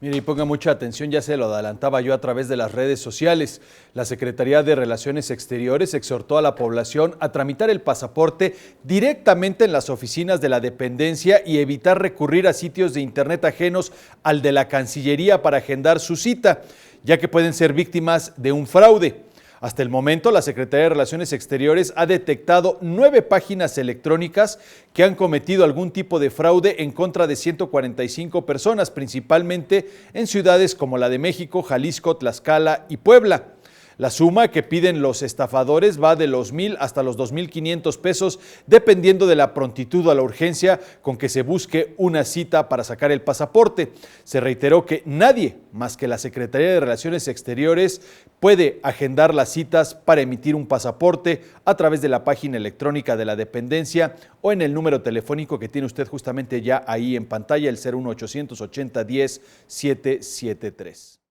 Mire, y ponga mucha atención, ya se lo adelantaba yo a través de las redes sociales. La Secretaría de Relaciones Exteriores exhortó a la población a tramitar el pasaporte directamente en las oficinas de la dependencia y evitar recurrir a sitios de internet ajenos al de la Cancillería para agendar su cita, ya que pueden ser víctimas de un fraude. Hasta el momento, la Secretaría de Relaciones Exteriores ha detectado 9 páginas electrónicas que han cometido algún tipo de fraude en contra de 145 personas, principalmente en ciudades como la de México, Jalisco, Tlaxcala y Puebla. La suma que piden los estafadores va de los 1,000 hasta los 2,500 pesos, dependiendo de la prontitud o la urgencia con que se busque una cita para sacar el pasaporte. Se reiteró que nadie más que la Secretaría de Relaciones Exteriores puede agendar las citas para emitir un pasaporte a través de la página electrónica de la dependencia o en el número telefónico que tiene usted justamente ya ahí en pantalla, el 01800 80 10 773.